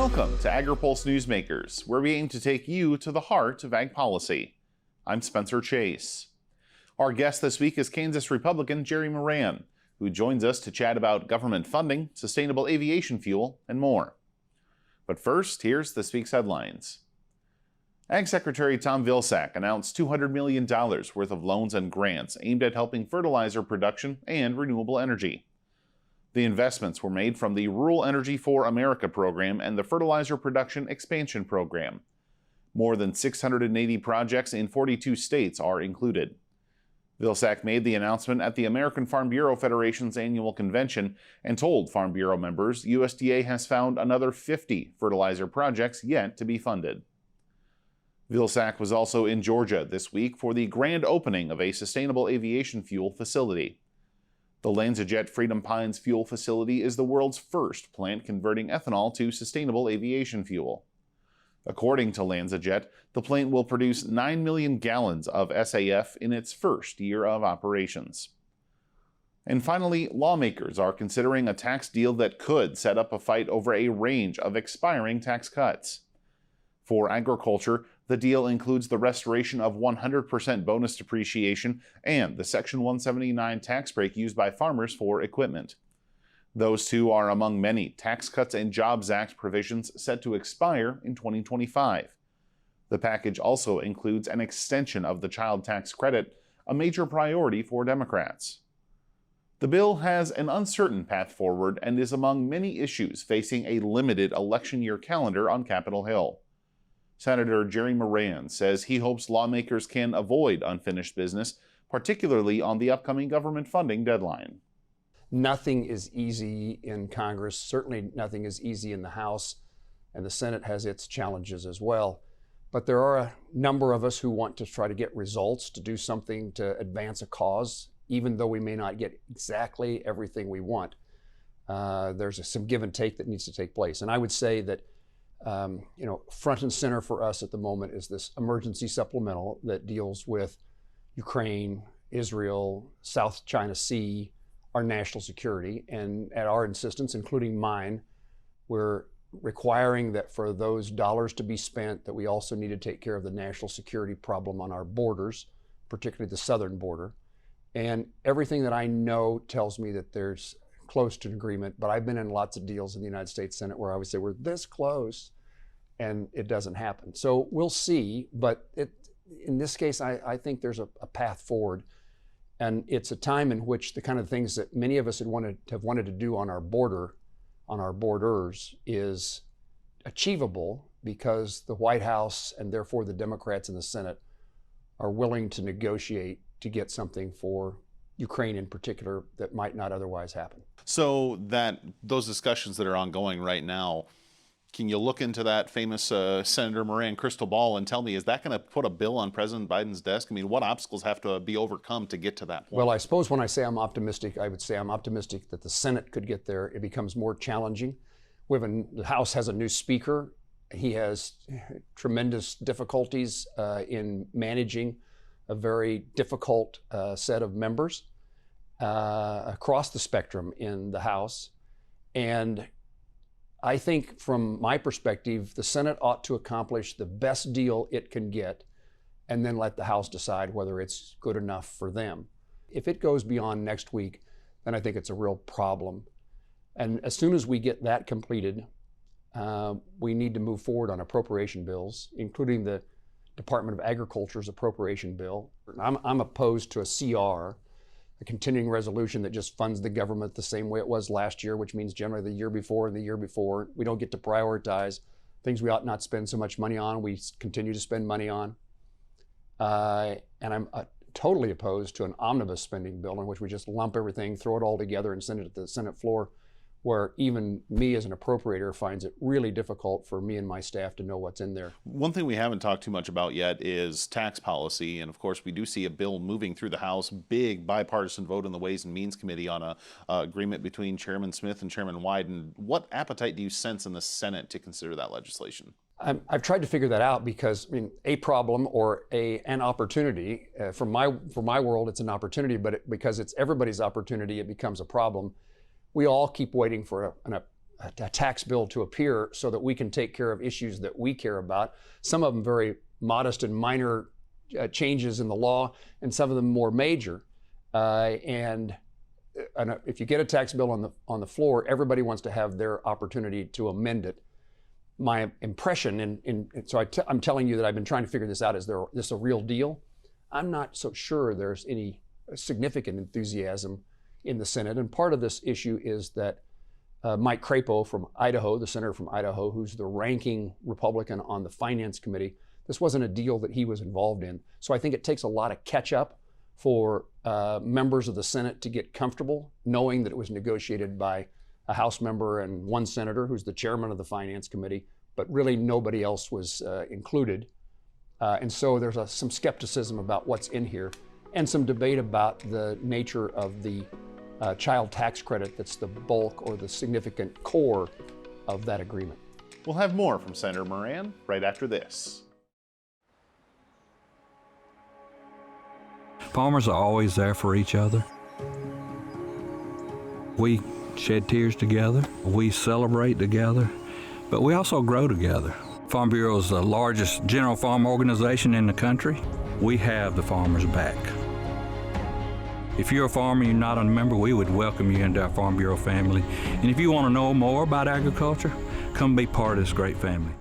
Welcome to Agri-Pulse Newsmakers, where we aim to take you to the heart of ag policy. I'm Spencer Chase. Our guest this week is Kansas Republican Jerry Moran, who joins us to chat about government funding, sustainable aviation fuel, and more. But first, here's this week's headlines. Ag Secretary Tom Vilsack announced $200 million worth of loans and grants aimed at helping fertilizer production and renewable energy. The investments were made from the Rural Energy for America program and the Fertilizer Production Expansion Program. More than 680 projects in 42 states are included. Vilsack made the announcement at the American Farm Bureau Federation's annual convention and told Farm Bureau members USDA has found another 50 fertilizer projects yet to be funded. Vilsack was also in Georgia this week for the grand opening of a sustainable aviation fuel facility. The LanzaJet Freedom Pines fuel facility is the world's first plant converting ethanol to sustainable aviation fuel. According to LanzaJet, the plant will produce 9 million gallons of SAF in its first year of operations. And finally, lawmakers are considering a tax deal that could set up a fight over a range of expiring tax cuts. For agriculture, the deal includes the restoration of 100% bonus depreciation and the Section 179 tax break used by farmers for equipment. Those two are among many Tax Cuts and Jobs Act provisions set to expire in 2025. The package also includes an extension of the child tax credit, a major priority for Democrats. The bill has an uncertain path forward and is among many issues facing a limited election year calendar on Capitol Hill. Senator Jerry Moran says he hopes lawmakers can avoid unfinished business, particularly on the upcoming government funding deadline. Nothing is easy in Congress. Certainly nothing is easy in the House, and the Senate has its challenges as well. But there are a number of us who want to try to get results, to do something to advance a cause, even though we may not get exactly everything we want. There's some give and take that needs to take place. And I would say that front and center for us at the moment is this emergency supplemental that deals with Ukraine, Israel, South China Sea, our national security. And at our insistence, including mine, we're requiring that for those dollars to be spent, that we also need to take care of the national security problem on our borders, particularly the southern border. And everything that I know tells me that there's close to an agreement, but I've been in lots of deals in the United States Senate where I would say we're this close and it doesn't happen. So we'll see, but in this case, I think there's a path forward. And it's a time in which the kind of things that many of us have wanted to do on our border, on our borders, is achievable because the White House and therefore the Democrats in the Senate are willing to negotiate to get something for Ukraine in particular that might not otherwise happen. So those discussions that are ongoing right now, can you look into that famous Senator Moran crystal ball and tell me, is that going to put a bill on President Biden's desk? I mean, what obstacles have to be overcome to get to that point? Well, I suppose when I say I'm optimistic, I would say I'm optimistic that the Senate could get there. It becomes more challenging. The House has a new speaker. He has tremendous difficulties in managing a very difficult set of members across the spectrum in the House. And I think from my perspective, the Senate ought to accomplish the best deal it can get and then let the House decide whether it's good enough for them. If it goes beyond next week, then I think it's a real problem. And as soon as we get that completed, we need to move forward on appropriation bills, including the Department of Agriculture's appropriation bill. I'm opposed to a CR, a continuing resolution that just funds the government the same way it was last year, which means generally the year before and the year before. We don't get to prioritize things we ought not spend so much money on. We continue to spend money on. And I'm totally opposed to an omnibus spending bill in which we just lump everything, throw it all together and send it to the Senate floor, where even me as an appropriator finds it really difficult for me and my staff to know what's in there. One thing we haven't talked too much about yet is tax policy. And of course, we do see a bill moving through the House, big bipartisan vote in the Ways and Means Committee on a agreement between Chairman Smith and Chairman Wyden. What appetite do you sense in the Senate to consider that legislation? I've tried to figure that out because, I mean, a problem or an opportunity, for my world, it's an opportunity, but because it's everybody's opportunity, it becomes a problem. We all keep waiting for a a tax bill to appear so that we can take care of issues that we care about. Some of them very modest and minor changes in the law, and some of them more major. And if you get a tax bill on the floor, everybody wants to have their opportunity to amend it. My impression, I'm telling you that I've been trying to figure this out, is this a real deal? I'm not so sure there's any significant enthusiasm in the Senate. And part of this issue is that Mike Crapo from Idaho, the senator from Idaho, who's the ranking Republican on the Finance Committee, this wasn't a deal that he was involved in. So I think it takes a lot of catch up for members of the Senate to get comfortable knowing that it was negotiated by a House member and one senator who's the chairman of the Finance Committee, but really nobody else was included. And so there's some skepticism about what's in here, and some debate about the nature of the child tax credit that's the bulk or the significant core of that agreement. We'll have more from Senator Moran right after this. Farmers are always there for each other. We shed tears together, we celebrate together, but we also grow together. Farm Bureau is the largest general farm organization in the country. We have the farmers' back. If you're a farmer and you're not a member, we would welcome you into our Farm Bureau family. And if you want to know more about agriculture, come be part of this great family.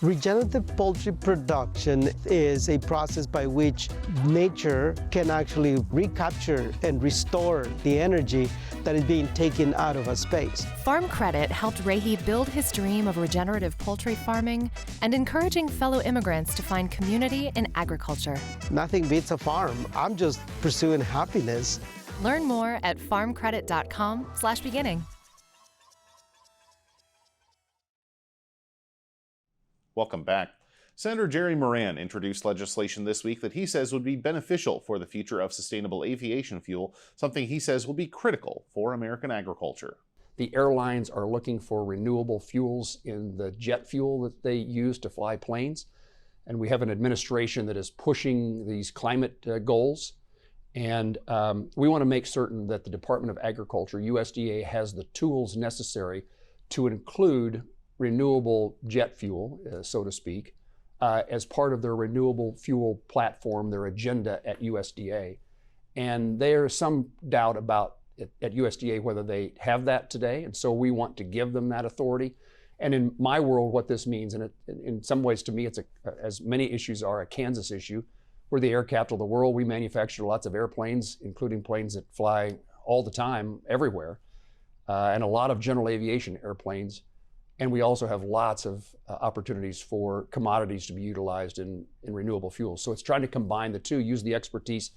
Regenerative poultry production is a process by which nature can actually recapture and restore the energy that is being taken out of a space. Farm Credit helped Rahi build his dream of regenerative poultry farming and encouraging fellow immigrants to find community in agriculture. Nothing beats a farm. I'm just pursuing happiness. Learn more at farmcredit.com/beginning. Welcome back. Senator Jerry Moran introduced legislation this week that he says would be beneficial for the future of sustainable aviation fuel, something he says will be critical for American agriculture. The airlines are looking for renewable fuels in the jet fuel that they use to fly planes. And we have an administration that is pushing these climate goals. And we want to make certain that the Department of Agriculture, USDA, has the tools necessary to include renewable jet fuel, so to speak, as part of their renewable fuel platform, their agenda at USDA. And there's some doubt about at USDA whether they have that today, and so we want to give them that authority. And in my world, what this means, and in some ways to me, it's as many issues are a Kansas issue. We're the air capital of the world. We manufacture lots of airplanes, including planes that fly all the time, everywhere, and a lot of general aviation airplanes. And we also have lots of opportunities for commodities to be utilized in renewable fuels. So it's trying to combine the two, use the expertise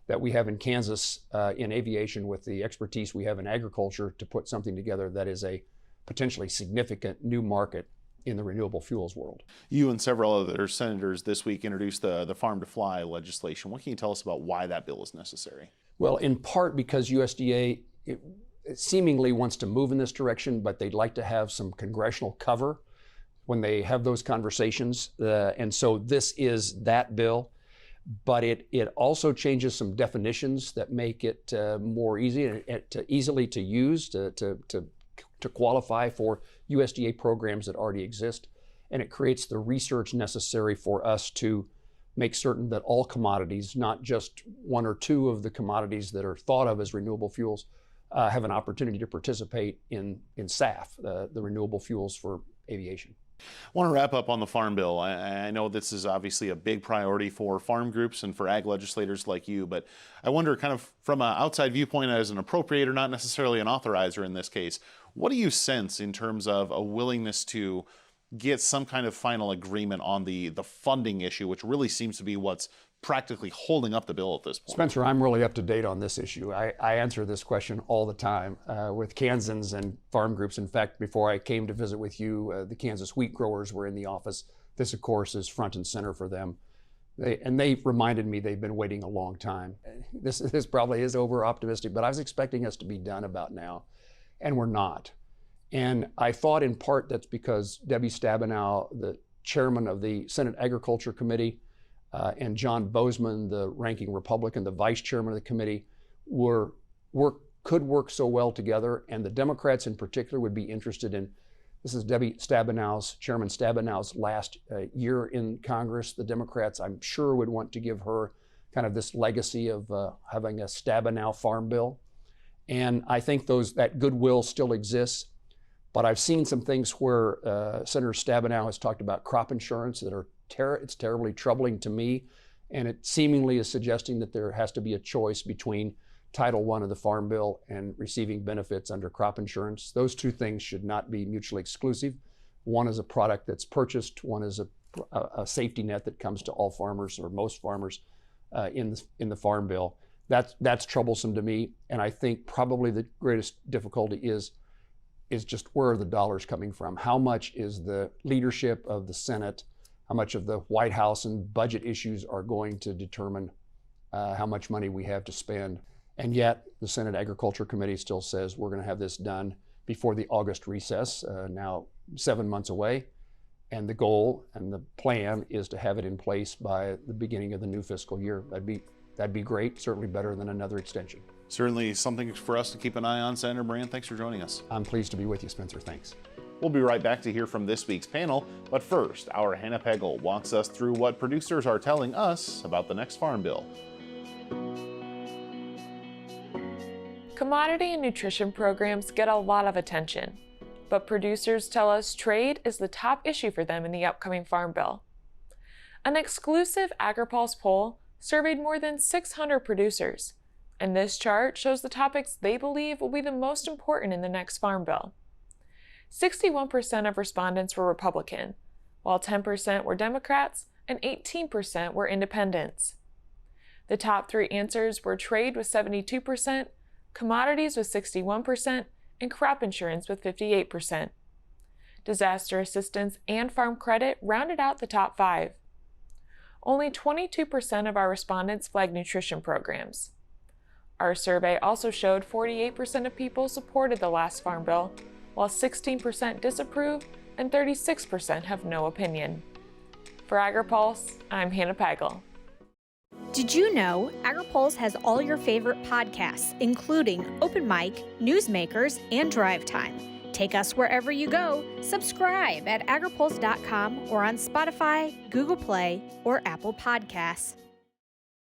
that we have in Kansas in aviation with the expertise we have in agriculture to put something together that is a potentially significant new market in the renewable fuels world. You and several other senators this week introduced the Farm to Fly legislation. What can you tell us about why that bill is necessary? Well, in part because USDA it seemingly wants to move in this direction, but they'd like to have some congressional cover when they have those conversations. And so this is that bill, but it also changes some definitions that make it more easily to use, to qualify for USDA programs that already exist. And it creates the research necessary for us to make certain that all commodities, not just one or two of the commodities that are thought of as renewable fuels, have an opportunity to participate in SAF, the renewable fuels for aviation. I want to wrap up on the Farm Bill. I know this is obviously a big priority for farm groups and for ag legislators like you, but I wonder, kind of from an outside viewpoint as an appropriator, not necessarily an authorizer in this case, what do you sense in terms of a willingness to get some kind of final agreement on the funding issue, which really seems to be what's practically holding up the bill at this point? Spencer, I'm really up to date on this issue. I answer this question all the time with Kansans and farm groups. In fact, before I came to visit with you, the Kansas wheat growers were in the office. This, of course, is front and center for them. They reminded me they've been waiting a long time. This probably is over-optimistic, but I was expecting us to be done about now, and we're not. And I thought in part that's because Debbie Stabenow, the chairman of the Senate Agriculture Committee, and John Bozeman, the ranking Republican, the vice chairman of the committee, were could work so well together, and the Democrats in particular would be interested in. This is Chairman Stabenow's last year in Congress. The Democrats, I'm sure, would want to give her kind of this legacy of having a Stabenow farm bill. And I think that goodwill still exists. But I've seen some things where Senator Stabenow has talked about crop insurance that are it's terribly troubling to me. And it seemingly is suggesting that there has to be a choice between Title I of the Farm Bill and receiving benefits under crop insurance. Those two things should not be mutually exclusive. One is a product that's purchased, one is a safety net that comes to all farmers or most farmers in the Farm Bill. That's troublesome to me, and I think probably the greatest difficulty is just where are the dollars coming from? How much is the leadership of the Senate, how much of the White House and budget issues are going to determine how much money we have to spend? And yet, the Senate Agriculture Committee still says we're going to have this done before the August recess, now 7 months away. And the goal and the plan is to have it in place by the beginning of the new fiscal year. That'd be great, certainly better than another extension. Certainly something for us to keep an eye on. Senator Moran, thanks for joining us. I'm pleased to be with you, Spencer. Thanks. We'll be right back to hear from this week's panel, but first, our Hannah Pegel walks us through what producers are telling us about the next Farm Bill. Commodity and nutrition programs get a lot of attention, but producers tell us trade is the top issue for them in the upcoming Farm Bill. An exclusive Agri-Pulse poll surveyed more than 600 producers, and this chart shows the topics they believe will be the most important in the next Farm Bill. 61% of respondents were Republican, while 10% were Democrats and 18% were independents. The top three answers were trade with 72%, commodities with 61%, and crop insurance with 58%. Disaster assistance and farm credit rounded out the top five. Only 22% of our respondents flagged nutrition programs. Our survey also showed 48% of people supported the last Farm Bill, while 16% disapprove and 36% have no opinion. For Agri-Pulse, I'm Hannah Pagel. Did you know Agri-Pulse has all your favorite podcasts, including Open Mic, Newsmakers, and Drive Time? Take us wherever you go. Subscribe at agripulse.com or on Spotify, Google Play, or Apple Podcasts.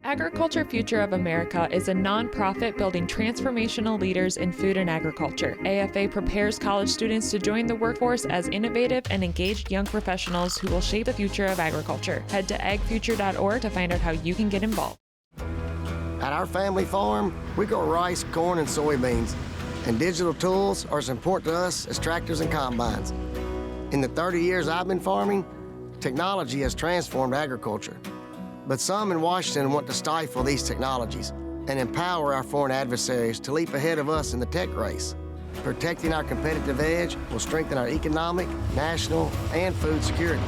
Agriculture Future of America is a nonprofit building transformational leaders in food and agriculture. AFA prepares college students to join the workforce as innovative and engaged young professionals who will shape the future of agriculture. Head to agfuture.org to find out how you can get involved. At our family farm, we grow rice, corn, and soybeans, and digital tools are as important to us as tractors and combines. In the 30 years I've been farming, technology has transformed agriculture. But some in Washington want to stifle these technologies and empower our foreign adversaries to leap ahead of us in the tech race. Protecting our competitive edge will strengthen our economic, national, and food security.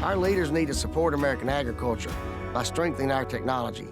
Our leaders need to support American agriculture by strengthening our technology.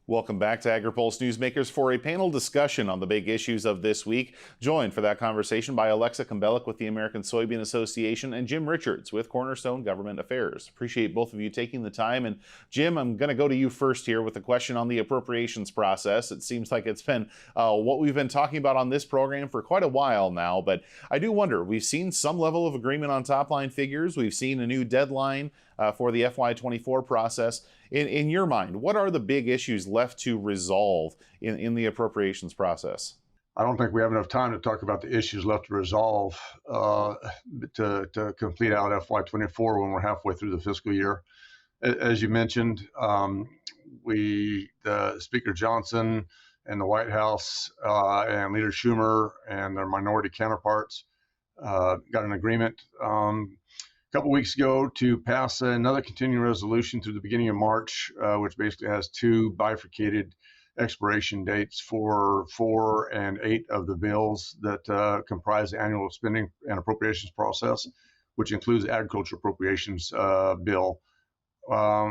Welcome back to Agri-Pulse Newsmakers for a panel discussion on the big issues of this week. Joined for that conversation by Alexa Combelic with the American Soybean Association and Jim Richards with Cornerstone Government Affairs. Appreciate both of you taking the time. And Jim, I'm going to go to you first here with a question on the appropriations process. It seems like it's been what we've been talking about on this program for quite a while now, but I do wonder, we've seen some level of agreement on top line figures. We've seen a new deadline for the FY24 process. In your mind, what are the big issues left to resolve in the appropriations process? I don't think we have enough time to talk about the issues left to resolve to complete out FY24 when we're halfway through the fiscal year. As you mentioned, the Speaker Johnson and the White House and Leader Schumer and their minority counterparts got an agreement a couple weeks ago to pass another continuing resolution through the beginning of March, which basically has two bifurcated expiration dates for 4 and 8 of the bills that comprise the annual spending and appropriations process, which includes the agriculture appropriations bill,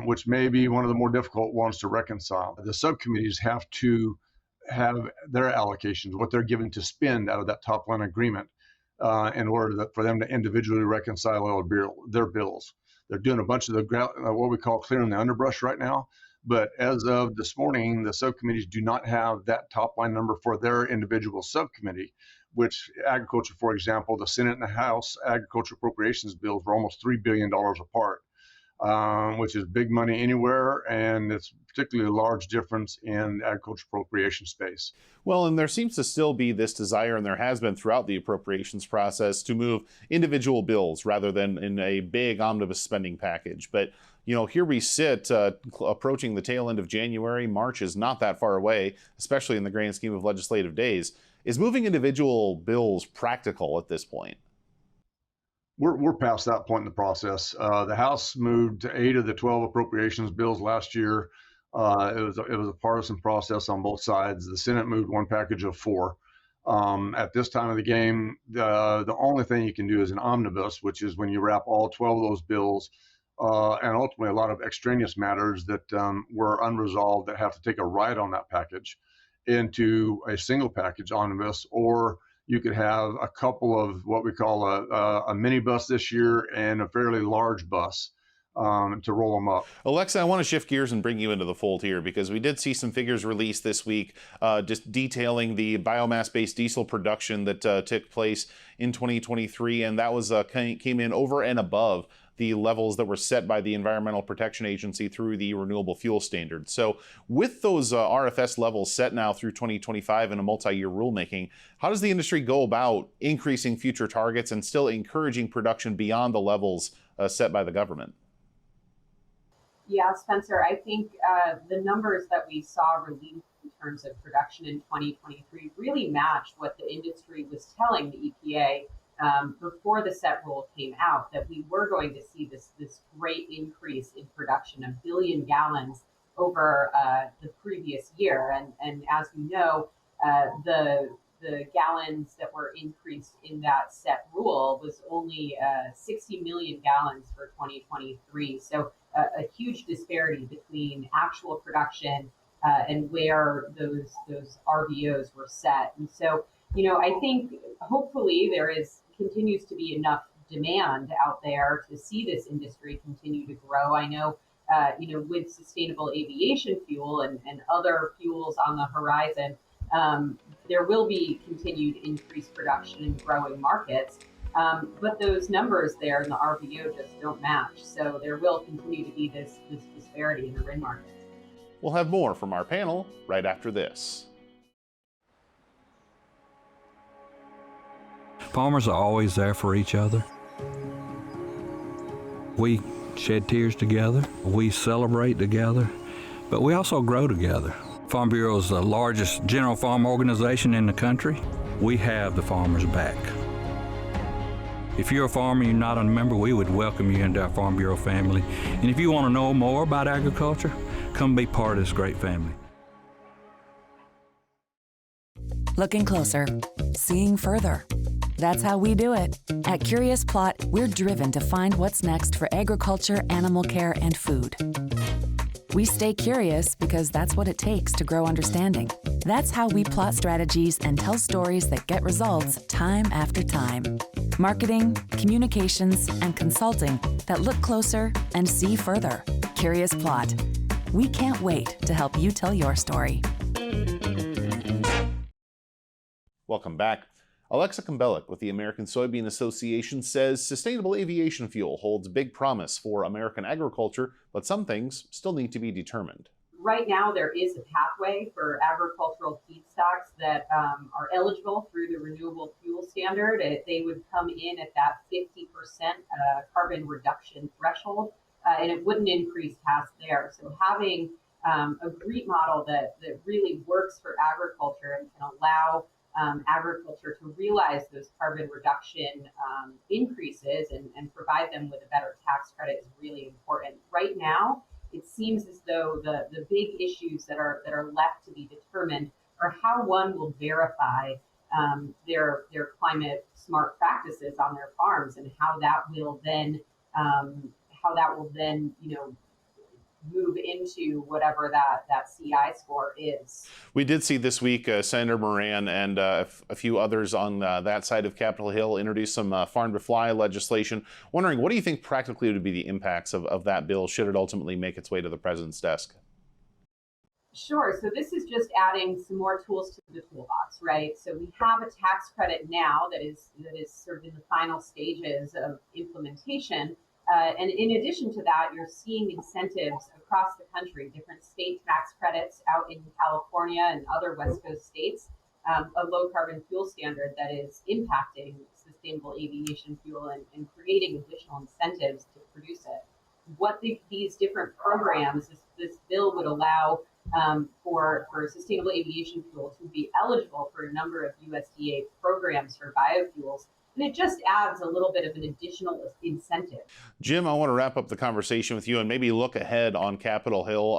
which may be one of the more difficult ones to reconcile. The subcommittees have to have their allocations, what they're given to spend out of that top line agreement, in order for them to individually reconcile their bills. They're doing a bunch of what we call clearing the underbrush right now, But as of this morning, the subcommittees do not have that top line number for their individual subcommittee, which agriculture, for example, the Senate and the House agriculture appropriations bills were almost $3 billion apart, which is big money anywhere, and it's particularly a large difference in the agriculture appropriation space. Well, and there seems to still be this desire, and there has been throughout the appropriations process, to move individual bills rather than in a big omnibus spending package. But, you know, here we sit approaching the tail end of January. March is not that far away, especially in the grand scheme of legislative days. Is moving individual bills practical at this point? We're past that point in the process. The House moved 8 of the 12 appropriations bills last year. It was a partisan process on both sides. The Senate moved one package of 4. At this time of the game, the only thing you can do is an omnibus, which is when you wrap all 12 of those bills and ultimately a lot of extraneous matters that were unresolved that have to take a ride on that package into a single package omnibus, or you could have a couple of what we call a mini bus this year and a fairly large bus to roll them up. Alexa, I want to shift gears and bring you into the fold here, because we did see some figures released this week just detailing the biomass-based diesel production that took place in 2023, and that was came in over and above the levels that were set by the Environmental Protection Agency through the Renewable Fuel Standard. So with those RFS levels set now through 2025 in a multi-year rulemaking, how does the industry go about increasing future targets and still encouraging production beyond the levels set by the government? Yeah, Spencer, I think the numbers that we saw released in terms of production in 2023 really matched what the industry was telling the EPA before the set rule came out, that we were going to see this great increase in production, 1 billion gallons over the previous year. And as we know, the gallons that were increased in that set rule was only 60 million gallons for 2023. So a huge disparity between actual production and where those RVOs were set. And so, you know, I think hopefully there continues to be enough demand out there to see this industry continue to grow. I know, you know, with sustainable aviation fuel and other fuels on the horizon, there will be continued increased production in growing markets. But those numbers there in the RVO just don't match. So there will continue to be this disparity in the RIN market. We'll have more from our panel right after this. Farmers are always there for each other. We shed tears together, we celebrate together, but we also grow together. Farm Bureau is the largest general farm organization in the country. We have the farmers' back. If you're a farmer and you're not a member, we would welcome you into our Farm Bureau family. And if you want to know more about agriculture, come be part of this great family. Looking closer, seeing further. That's how we do it. At Curious Plot, we're driven to find what's next for agriculture, animal care, and food. We stay curious because that's what it takes to grow understanding. That's how we plot strategies and tell stories that get results time after time. Marketing, communications, and consulting that look closer and see further. Curious Plot. We can't wait to help you tell your story. Welcome back. Alexa Combelic with the American Soybean Association says sustainable aviation fuel holds big promise for American agriculture, but some things still need to be determined. Right now, there is a pathway for agricultural feedstocks that are eligible through the Renewable Fuel Standard. They would come in at that 50% carbon reduction threshold, and it wouldn't increase past there. So having a GREET model that really works for agriculture and can allow agriculture to realize those carbon reduction increases and provide them with a better tax credit is really important. Right now, it seems as though the big issues that are left to be determined are how one will verify their climate smart practices on their farms, and how that will then move into whatever that CI score is. We did see this week Senator Moran and a few others on that side of Capitol Hill introduce some farm to fly legislation. Wondering, what do you think practically would be the impacts of that bill should it ultimately make its way to the president's desk? Sure. So this is just adding some more tools to the toolbox, right? So we have a tax credit now that is sort of in the final stages of implementation. And in addition to that, you're seeing incentives across the country, different state tax credits out in California and other West Coast states, a low carbon fuel standard that is impacting sustainable aviation fuel and creating additional incentives to produce it. What these different programs, this bill would allow for sustainable aviation fuel to be eligible for a number of USDA programs for biofuels. And it just adds a little bit of an additional incentive. Jim, I want to wrap up the conversation with you and maybe look ahead on Capitol Hill,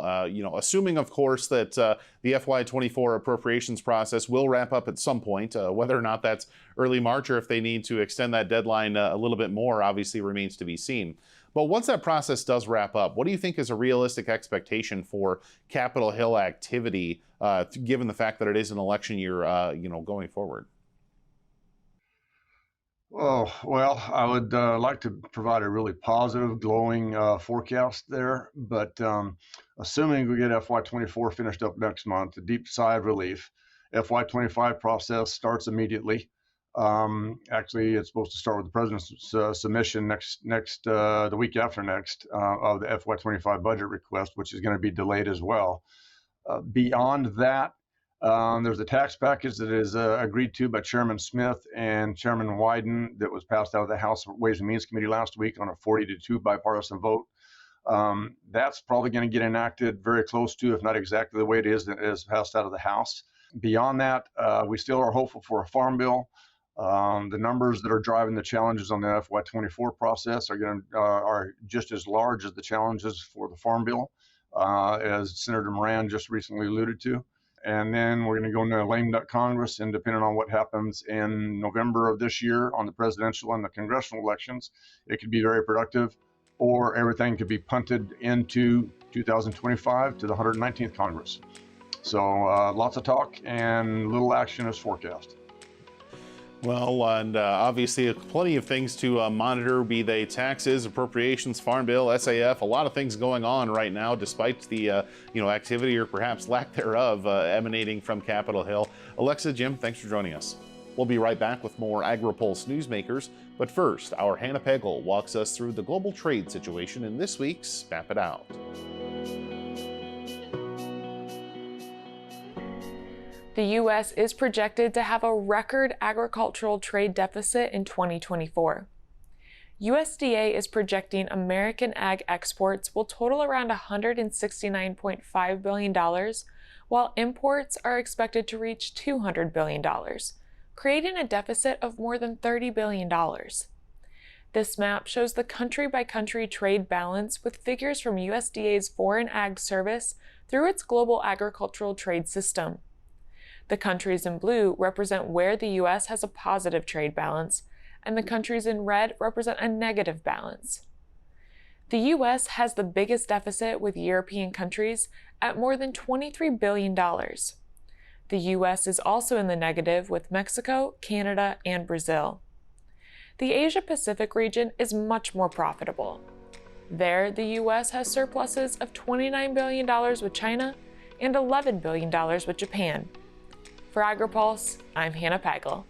assuming, of course, that the FY24 appropriations process will wrap up at some point. Whether or not that's early March or if they need to extend that deadline a little bit more obviously remains to be seen. But once that process does wrap up, what do you think is a realistic expectation for Capitol Hill activity, given the fact that it is an election year, going forward? Oh, well, I would like to provide a really positive, glowing forecast there. But assuming we get FY24 finished up next month, a deep sigh of relief. FY25 process starts immediately. Actually, it's supposed to start with the president's submission the week after next of the FY25 budget request, which is going to be delayed as well. Beyond that, there's a tax package that is agreed to by Chairman Smith and Chairman Wyden that was passed out of the House Ways and Means Committee last week on a 40-2 bipartisan vote. That's probably going to get enacted very close to, if not exactly the way it is passed out of the House. Beyond that, we still are hopeful for a farm bill. The numbers that are driving the challenges on the FY24 process are just as large as the challenges for the farm bill, as Senator Moran just recently alluded to. And then we're going to go into a lame duck Congress, and depending on what happens in November of this year on the presidential and the congressional elections, it could be very productive, or everything could be punted into 2025 to the 119th Congress. So lots of talk and little action is forecast. Well, and obviously plenty of things to monitor, be they taxes, appropriations, farm bill, SAF, a lot of things going on right now, despite the activity or perhaps lack thereof emanating from Capitol Hill. Alexa, Jim, thanks for joining us. We'll be right back with more Agri-Pulse Newsmakers, but first, our Hannah Pagel walks us through the global trade situation in this week's Map It Out. The U.S. is projected to have a record agricultural trade deficit in 2024. USDA is projecting American ag exports will total around $169.5 billion, while imports are expected to reach $200 billion, creating a deficit of more than $30 billion. This map shows the country-by-country trade balance with figures from USDA's Foreign Ag Service through its global agricultural trade system. The countries in blue represent where the U.S. has a positive trade balance, and the countries in red represent a negative balance. The U.S. has the biggest deficit with European countries at more than $23 billion. The U.S. is also in the negative with Mexico, Canada, and Brazil. The Asia-Pacific region is much more profitable. There, the U.S. has surpluses of $29 billion with China and $11 billion with Japan. For Agri-Pulse, I'm Hannah Pagel.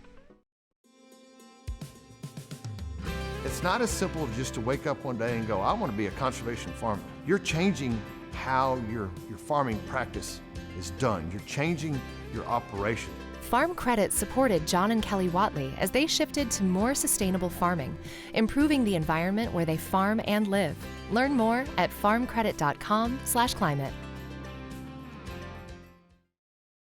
It's not as simple as just to wake up one day and go, I want to be a conservation farmer. You're changing how your farming practice is done. You're changing your operation. Farm Credit supported John and Kelly Watley as they shifted to more sustainable farming, improving the environment where they farm and live. Learn more at farmcredit.com/climate.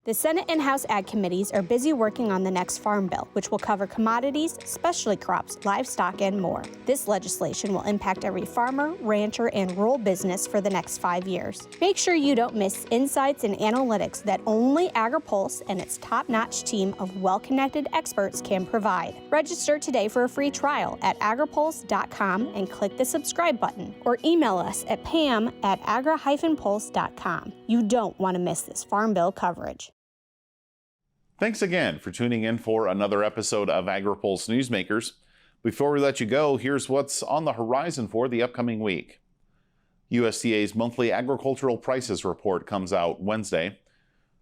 The Senate and House Ag Committees are busy working on the next Farm Bill, which will cover commodities, specialty crops, livestock, and more. This legislation will impact every farmer, rancher, and rural business for the next 5 years. Make sure you don't miss insights and analytics that only Agri-Pulse and its top-notch team of well-connected experts can provide. Register today for a free trial at agripulse.com and click the subscribe button, or email us at pam@agri-pulse.com. You don't want to miss this Farm Bill coverage. Thanks again for tuning in for another episode of Agri-Pulse Newsmakers. Before we let you go, here's what's on the horizon for the upcoming week. USDA's monthly agricultural prices report comes out Wednesday.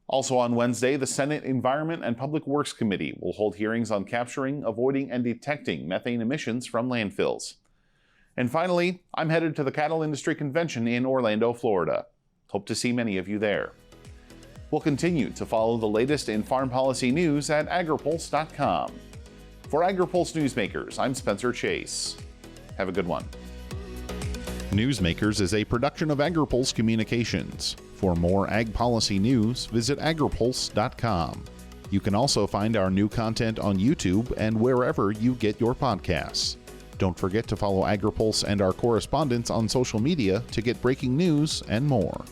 Also on Wednesday, the Senate Environment and Public Works Committee will hold hearings on capturing, avoiding, and detecting methane emissions from landfills. And finally, I'm headed to the Cattle Industry Convention in Orlando, Florida. Hope to see many of you there. We'll continue to follow the latest in farm policy news at agripulse.com. For Agri-Pulse Newsmakers, I'm Spencer Chase. Have a good one. Newsmakers is a production of Agri-Pulse Communications. For more ag policy news, visit agripulse.com. You can also find our new content on YouTube and wherever you get your podcasts. Don't forget to follow Agri-Pulse and our correspondents on social media to get breaking news and more.